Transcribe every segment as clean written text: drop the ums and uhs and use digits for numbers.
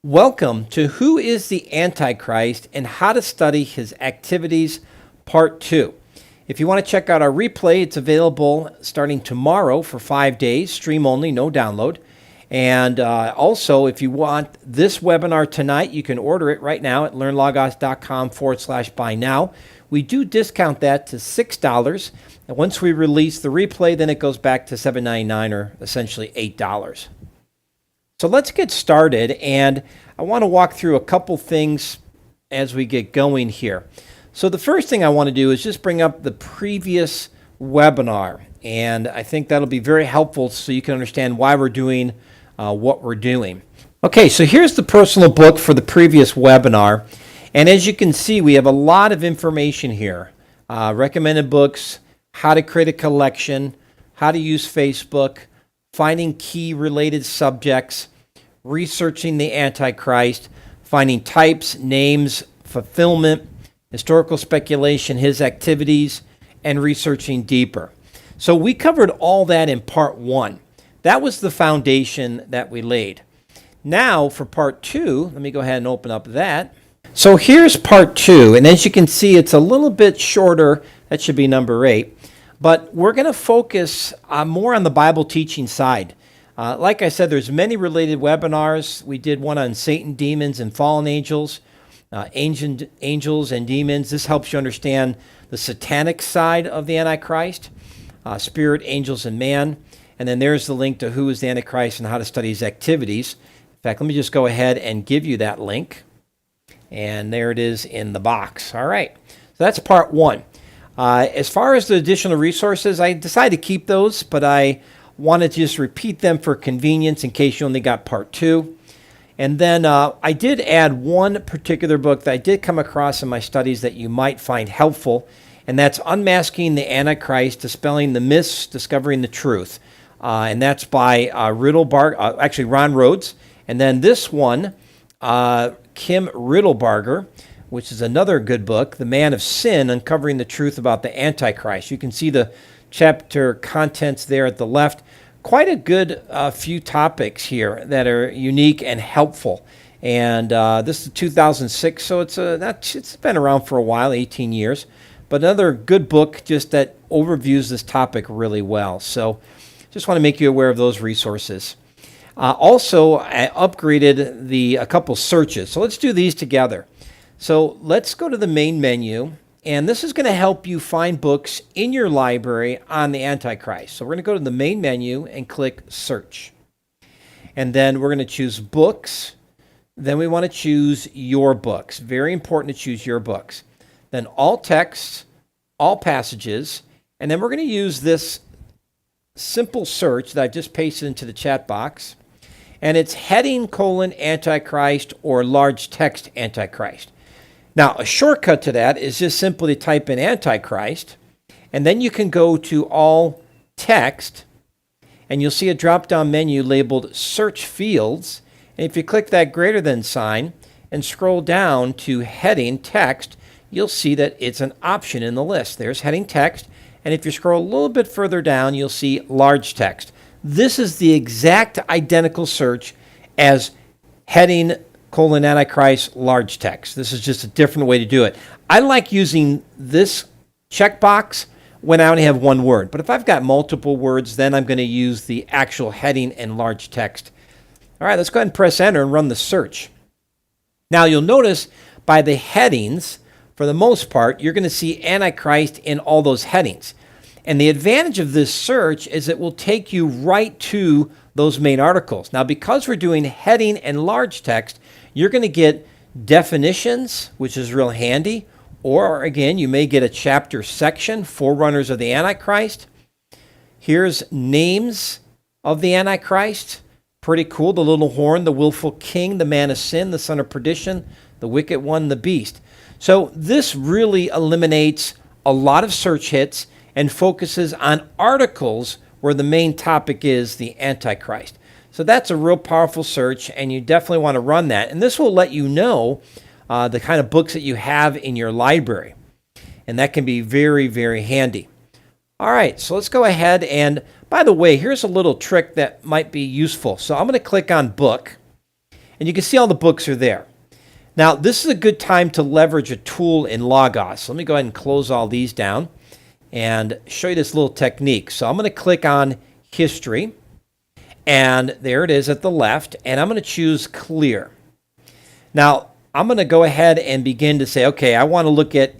Welcome to Who is the Antichrist and How to Study His Activities, Part 2. If you want to check out our replay, it's available starting tomorrow for 5 days, stream only, no download. And also, if you want this webinar tonight, you can order it right now at LearnLogos.com/buy now. We do discount that to $6. And once we release the replay, then it goes back to $7.99 or essentially $8. So let's get started, and I want to walk through a couple things as we get going here. So the first thing I want to do is just bring up the previous webinar, and I think that'll be very helpful so you can understand why we're doing what we're doing. Okay, so here's the personal book for the previous webinar, and as you can see, we have a lot of information here. Recommended books, how to create a collection, how to use Facebook, finding key related subjects, researching the Antichrist, finding types, names, fulfillment, historical speculation, his activities, and researching deeper. So we covered all that in part 1. That was the foundation that we laid. Now for part 2, let me go ahead and open up that. So here's part 2, and as you can see, it's a little bit shorter. That should be number 8. But we're going to focus more on the Bible teaching side. Like I said, there's many related webinars. We did one on Satan, demons, and fallen angels, angels and demons. This helps you understand the satanic side of the Antichrist, spirit, angels, and man. And then there's the link to who is the Antichrist and how to study his activities. In fact, let me just go ahead and give you that link. And there it is in the box. All right. So that's part 1. As far as the additional resources, I decided to keep those, but I want to just repeat them for convenience in case you only got part 2. And then I did add one particular book that I did come across in my studies that you might find helpful, and that's Unmasking the Antichrist, Dispelling the Myths, Discovering the Truth. And that's by Ron Rhodes. And then this one, Kim Riddlebarger, which is another good book, The Man of Sin, Uncovering the Truth About the Antichrist. You can see the chapter contents there at the left. Quite a good few topics here that are unique and helpful. And this is 2006, so it's been around for a while, 18 years. But another good book just that overviews this topic really well. So just want to make you aware of those resources. Also, I upgraded a couple searches. So let's do these together. So let's go to the main menu, and this is going to help you find books in your library on the Antichrist. So we're going to go to the main menu and click Search. And then we're going to choose Books. Then we want to choose Your Books. Very important to choose Your Books. Then All Texts, All Passages, and then we're going to use this simple search that I've just pasted into the chat box. And it's heading : Antichrist or large text Antichrist. Now, a shortcut to that is just simply type in Antichrist, and then you can go to All Text, and you'll see a drop-down menu labeled Search Fields. And if you click that greater than sign and scroll down to Heading Text, you'll see that it's an option in the list. There's Heading Text, and if you scroll a little bit further down, you'll see Large Text. This is the exact identical search as Heading : Antichrist large text. This is just a different way to do it. I like using this checkbox when I only have one word, but if I've got multiple words, then I'm going to use the actual heading and large text. All right, let's go ahead and press enter and run the search. Now you'll notice by the headings, for the most part, you're going to see Antichrist in all those headings. And the advantage of this search is it will take you right to those main articles. Now, because we're doing heading and large text, you're going to get definitions, which is real handy, or again, you may get a chapter section, Forerunners of the Antichrist. Here's names of the Antichrist. Pretty cool. The little horn, the willful king, the man of sin, the son of perdition, the wicked one, the beast. So this really eliminates a lot of search hits and focuses on articles where the main topic is the Antichrist. So that's a real powerful search, and you definitely want to run that. And this will let you know the kind of books that you have in your library. And that can be very, very handy. All right, so let's go ahead. And by the way, here's a little trick that might be useful. So I'm going to click on Book. And you can see all the books are there. Now, this is a good time to leverage a tool in Logos. Let me go ahead and close all these down and show you this little technique. So I'm going to click on History, and there it is at the left, and I'm going to choose Clear. Now, I'm going to go ahead and begin to say, okay, I want to look at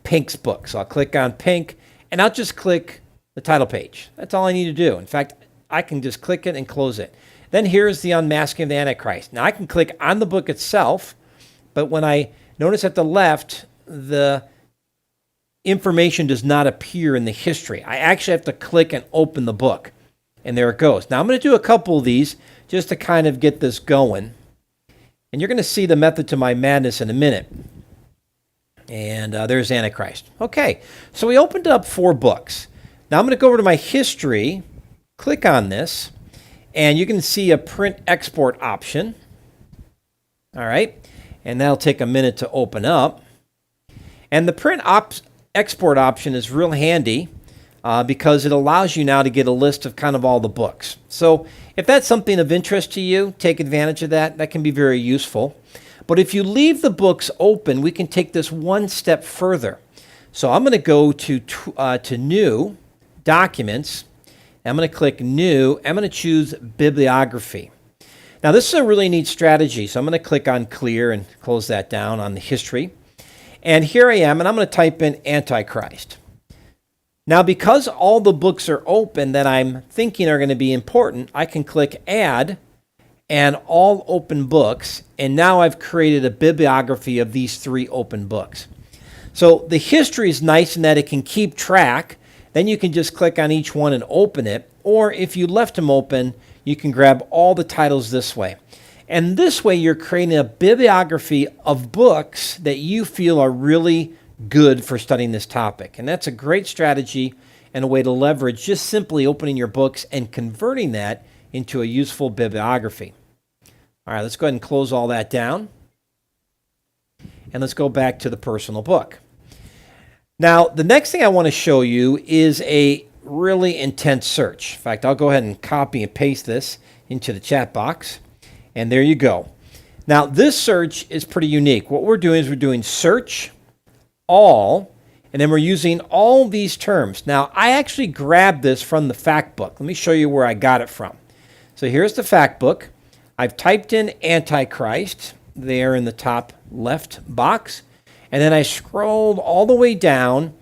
Pink's book. So I'll click on Pink, and I'll just click the title page. That's all I need to do. In fact, I can just click it and close it. Then here's the Unmasking of the Antichrist. Now, I can click on the book itself, but when I notice at the left, the information does not appear in the history. I actually have to click and open the book, and there it goes. Now, I'm going to do a couple of these just to kind of get this going, and you're going to see the method to my madness in a minute. And there's Antichrist. Okay, so we opened up 4 books. Now, I'm going to go over to my history, click on this, and you can see a print export option. All right. And that'll take a minute to open up. And the print export option is real handy because it allows you now to get a list of kind of all the books. So if that's something of interest to you, take advantage of that. That can be very useful. But if you leave the books open, we can take this one step further. So I'm going to go to New, Documents. I'm going to click New. I'm going to choose Bibliography. Now, this is a really neat strategy, so I'm going to click on Clear and close that down on the history. And here I am, and I'm going to type in Antichrist. Now, because all the books are open that I'm thinking are going to be important, I can click Add and All Open Books, and now I've created a bibliography of these 3 open books. So the history is nice in that it can keep track. Then you can just click on each one and open it, or if you left them open, you can grab all the titles this way. And this way you're creating a bibliography of books that you feel are really good for studying this topic. And that's a great strategy and a way to leverage just simply opening your books and converting that into a useful bibliography. All right, let's go ahead and close all that down. And let's go back to the personal book. Now, the next thing I want to show you is a really intense search. In fact, I'll go ahead and copy and paste this into the chat box. And there you go. Now, this search is pretty unique. What we're doing is we're doing search, all, and then we're using all these terms. Now, I actually grabbed this from the fact book. Let me show you where I got it from. So here's the fact book. I've typed in Antichrist there in the top left box. And then I scrolled all the way down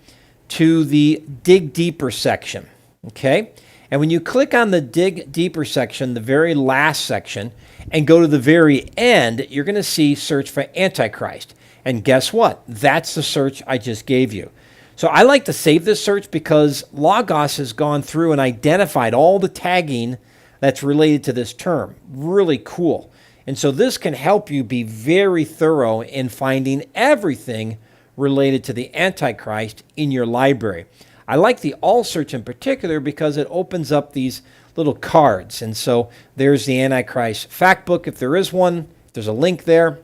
to the Dig Deeper section, okay? And when you click on the Dig Deeper section, the very last section, and go to the very end, you're going to see Search for Antichrist. And guess what? That's the search I just gave you. So I like to save this search because Logos has gone through and identified all the tagging that's related to this term. Really cool. And so this can help you be very thorough in finding everything related to the Antichrist in your library. I like the all search in particular because it opens up these little cards. And so there's the Antichrist fact book, if there is one. There's a link there.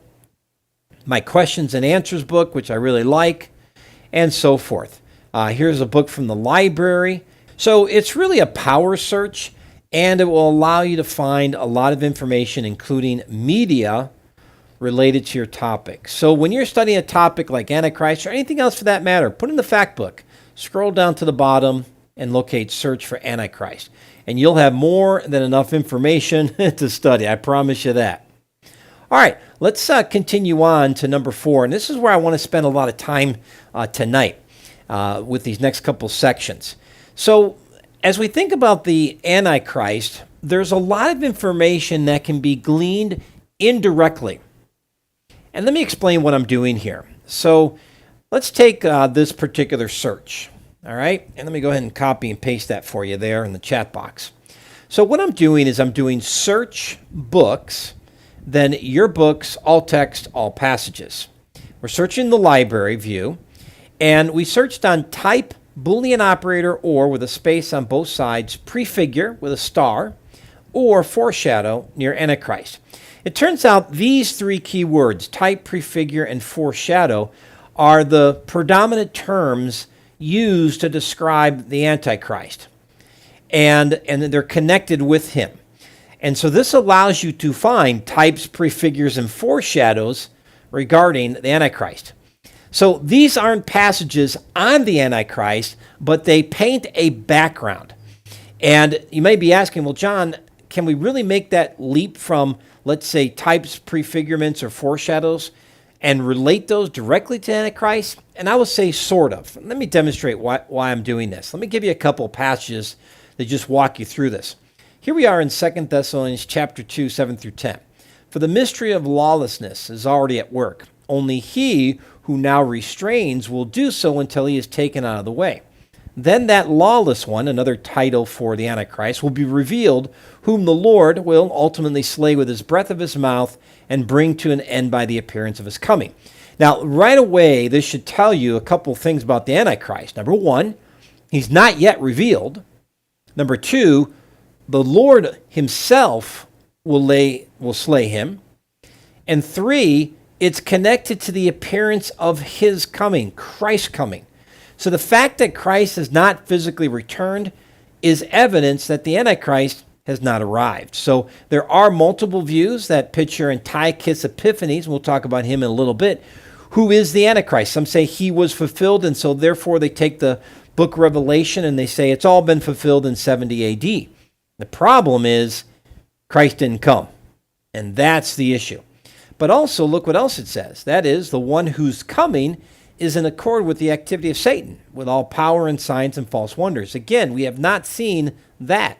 My questions and answers book, which I really like, and so forth. Here's a book from the library. So it's really a power search, and it will allow you to find a lot of information, including media related to your topic. So when you're studying a topic like Antichrist or anything else for that matter, put in the fact book, scroll down to the bottom and locate Search for Antichrist. And you'll have more than enough information to study. I promise you that. All right, let's continue on to number 4. And this is where I want to spend a lot of time tonight with these next couple sections. So as we think about the Antichrist, there's a lot of information that can be gleaned indirectly. And let me explain what I'm doing here. So let's take this particular search, all right? And let me go ahead and copy and paste that for you there in the chat box. So what I'm doing is I'm doing search books, then your books, all text, all passages. We're searching the library view, and we searched on type, Boolean operator, or with a space on both sides, prefigure with a star, or foreshadow near Antichrist. It turns out these 3 keywords, type, prefigure, and foreshadow, are the predominant terms used to describe the Antichrist. And they're connected with him. And so this allows you to find types, prefigures, and foreshadows regarding the Antichrist. So these aren't passages on the Antichrist, but they paint a background. And you may be asking, well, John, can we really make that leap from, let's say, types, prefigurements, or foreshadows and relate those directly to Antichrist? And I would say sort of. Let me demonstrate why I'm doing this. Let me give you a couple of passages that just walk you through this. Here we are in 2 Thessalonians chapter 2, 7 through 10. For the mystery of lawlessness is already at work. Only he who now restrains will do so until he is taken out of the way. Then that lawless one, another title for the Antichrist, will be revealed, whom the Lord will ultimately slay with his breath of his mouth and bring to an end by the appearance of his coming. Now, right away, this should tell you a couple things about the Antichrist. Number one, he's not yet revealed. Number two, the Lord himself will slay him. And three, it's connected to the appearance of his coming, Christ's coming. So the fact that Christ has not physically returned is evidence that the Antichrist has not arrived. So there are multiple views that picture Antiochus Epiphanes, we'll talk about him in a little bit, who is the Antichrist. Some say he was fulfilled, and so therefore they take the book of Revelation and they say it's all been fulfilled in 70 AD. The problem is Christ didn't come, and that's the issue. But also, look what else it says. That is, the one who's coming is in accord with the activity of Satan, with all power and signs and false wonders. Again, we have not seen that.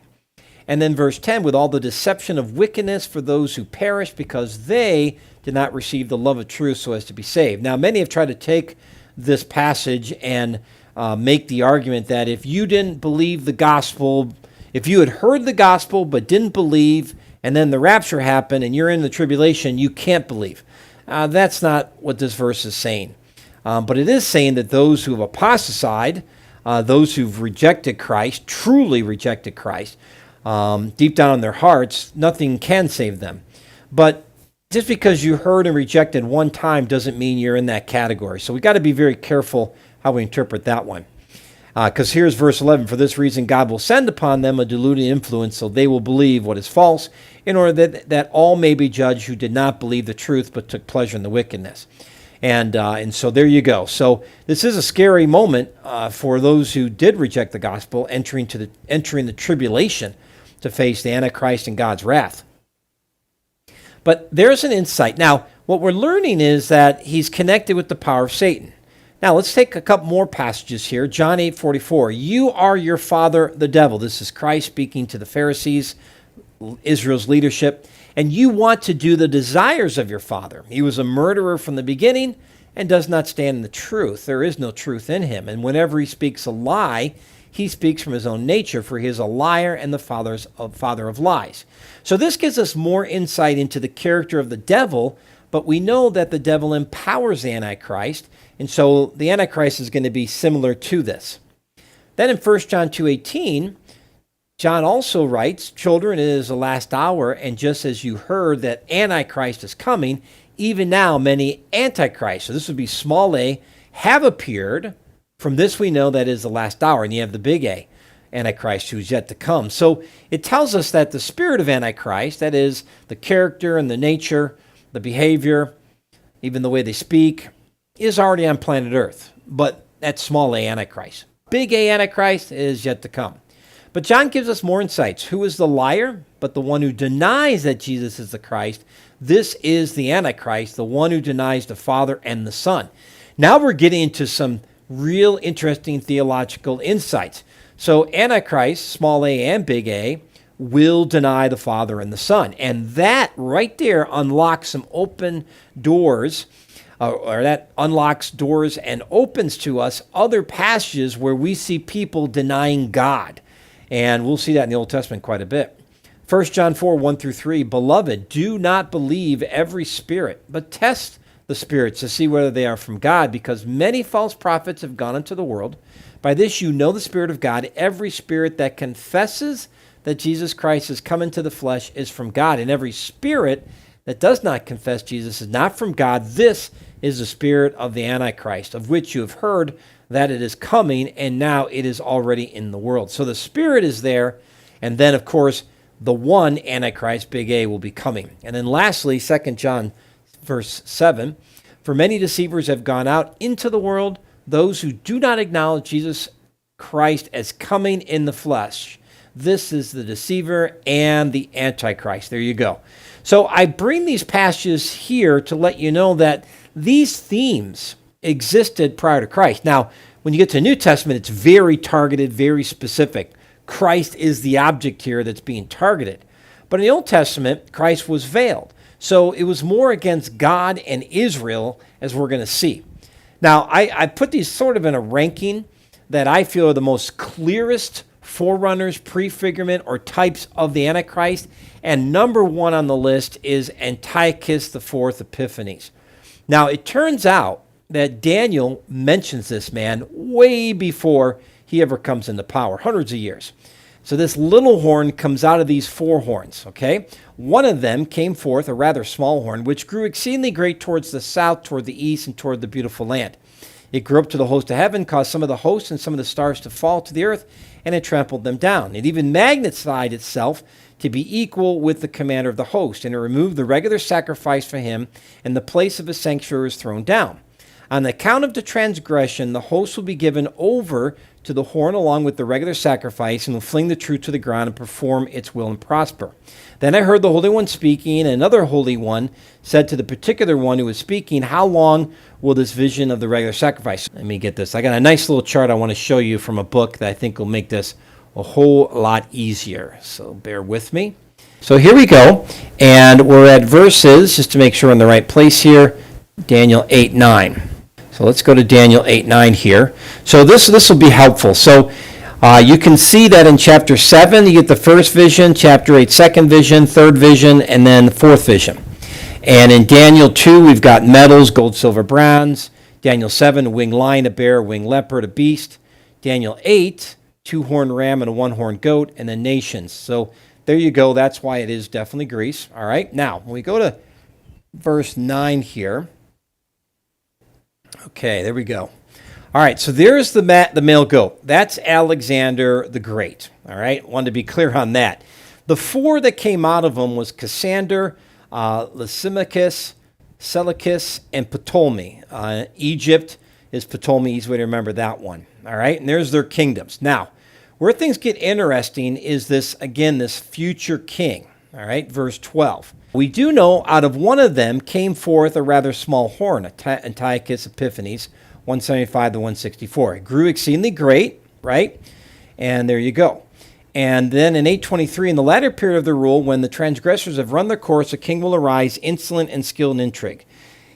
And then verse 10, with all the deception of wickedness for those who perish, because they did not receive the love of truth so as to be saved. Now, many have tried to take this passage and make the argument that if you didn't believe the gospel, if you had heard the gospel but didn't believe, and then the rapture happened and you're in the tribulation, you can't believe. That's not what this verse is saying. But it is saying that those who have apostatized, those who've rejected Christ, truly rejected Christ, deep down in their hearts, nothing can save them. But just because you heard and rejected one time doesn't mean you're in that category. So we've got to be very careful how we interpret that one. Because here's verse 11. For this reason, God will send upon them a deluding influence, so they will believe what is false, in order that all may be judged who did not believe the truth but took pleasure in the wickedness. And so there you go. So this is a scary moment for those who did reject the gospel, entering the tribulation to face the Antichrist and God's wrath. But there's an insight. Now, what we're learning is that he's connected with the power of Satan. Now, let's take a couple more passages here. John 8:44. You are your father, the devil. This is Christ speaking to the Pharisees, Israel's leadership. And you want to do the desires of your father. He was a murderer from the beginning and does not stand in the truth. There is no truth in him. And whenever he speaks a lie, he speaks from his own nature, for he is a liar and the father of lies. So this gives us more insight into the character of the devil, but we know that the devil empowers the Antichrist, and so the Antichrist is going to be similar to this. Then in 1 John 2:18, John also writes, children, it is the last hour, and just as you heard that Antichrist is coming, even now many Antichrists, so this would be small a, have appeared. From this we know that is the last hour, and you have the big A, Antichrist, who is yet to come. So it tells us that the spirit of Antichrist, that is the character and the nature, the behavior, even the way they speak, is already on planet Earth. But that's small a Antichrist. Big A Antichrist is yet to come. But John gives us more insights. Who is the liar? But the one who denies that Jesus is the Christ. This is the Antichrist, the one who denies the Father and the Son. Now we're getting into some real interesting theological insights. So Antichrist, small a and big A, will deny the Father and the Son. And that right there unlocks some open doors, or that unlocks doors and opens to us other passages where we see people denying God. And we'll see that in the Old Testament quite a bit. 1 John 4, 1 through 3, Beloved, do not believe every spirit, but test the spirits to see whether they are from God, because many false prophets have gone into the world. By this you know the Spirit of God. Every spirit that confesses that Jesus Christ has come into the flesh is from God, and every spirit that does not confess Jesus is not from God. This is the spirit of the Antichrist, of which you have heard that it is coming, and now it is already in the world. So the spirit is there, and then, of course, the one Antichrist, big A, will be coming. And then lastly, 2 John verse 7, for many deceivers have gone out into the world, those who do not acknowledge Jesus Christ as coming in the flesh. This is the deceiver and the Antichrist. There you go. So I bring these passages here to let you know that these themes existed prior to Christ. Now, when you get to the New Testament, it's very targeted, very specific. Christ is the object here that's being targeted. But in the Old Testament, Christ was veiled. So it was more against God and Israel, as we're going to see. Now, I put these sort of in a ranking that I feel are the most clearest forerunners, prefigurement, or types of the Antichrist. And number one on the list is Antiochus IV Epiphanes. Now, it turns out that Daniel mentions this man way before he ever comes into power, hundreds of years. So this little horn comes out of these four horns, okay? One of them came forth, a rather small horn, which grew exceedingly great towards the south, toward the east, and toward the beautiful land. It grew up to the host of heaven, caused some of the hosts and some of the stars to fall to the earth, and it trampled them down. It even magnified itself to be equal with the commander of the host, and it removed the regular sacrifice for him, and the place of his sanctuary was thrown down. On the account of the transgression, the host will be given over to the horn along with the regular sacrifice, and will fling the truth to the ground and perform its will and prosper. Then I heard the Holy One speaking, and another Holy One said to the particular one who was speaking, how long will this vision of the regular sacrifice? Let me get this. I got a nice little chart I want to show you from a book that I think will make this a whole lot easier. So bear with me. So here we go, and we're at verses, just to make sure we're in the right place here, Daniel 8:9. So let's go to Daniel 8:9 here. So this will be helpful. So you can see that in chapter 7, you get the first vision, chapter 8, second vision, third vision, and then the fourth vision. And in Daniel 2, we've got metals, gold, silver, bronze. Daniel 7, a winged lion, a bear, a winged leopard, a beast. Daniel 8, two-horned ram and a one-horned goat, and then nations. So there you go. That's why it is definitely Greece. All right. Now, when we go to verse 9 here. Okay, there we go. All right, so there's the male goat. That's Alexander the Great. All right, wanted to be clear on that. The four that came out of him was Cassander, Lysimachus, Seleucus, and Ptolemy. Egypt is Ptolemy. Easy way to remember that one. All right, and there's their kingdoms. Now, where things get interesting is this, again, this future king. All right, verse 12. We do know out of one of them came forth a rather small horn, Antiochus Epiphanes, 175 to 164. It grew exceedingly great, right? And there you go. And then in 823, in the latter period of the rule, when the transgressors have run their course, a king will arise, insolent and skilled in intrigue.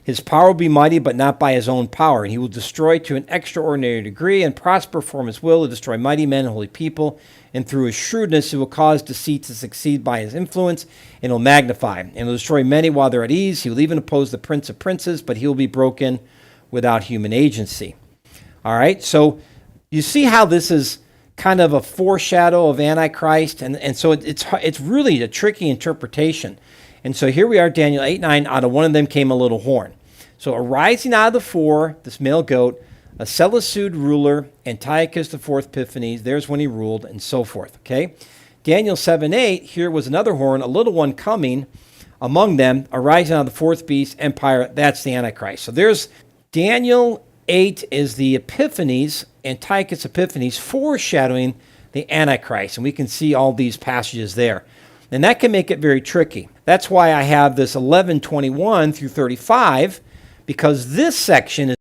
His power will be mighty, but not by his own power. And he will destroy to an extraordinary degree and prosper from his will to destroy mighty men and holy people. And through his shrewdness, he will cause deceit to succeed by his influence, and will magnify. And will destroy many while they're at ease. He will even oppose the prince of princes, but he will be broken without human agency. All right, so you see how this is kind of a foreshadow of Antichrist, and so it's really a tricky interpretation. And so here we are, Daniel 8:9, out of one of them came a little horn. So arising out of the four, this male goat, a Seleucid ruler, Antiochus IV Epiphanes, there's when he ruled, and so forth, okay? Daniel 7:8, here was another horn, a little one coming among them, arising out of the fourth beast, empire, that's the Antichrist. So there's Daniel 8 is the Epiphanes, Antiochus Epiphanes, foreshadowing the Antichrist. And we can see all these passages there. And that can make it very tricky. That's why I have this 11:21 through 35, because this section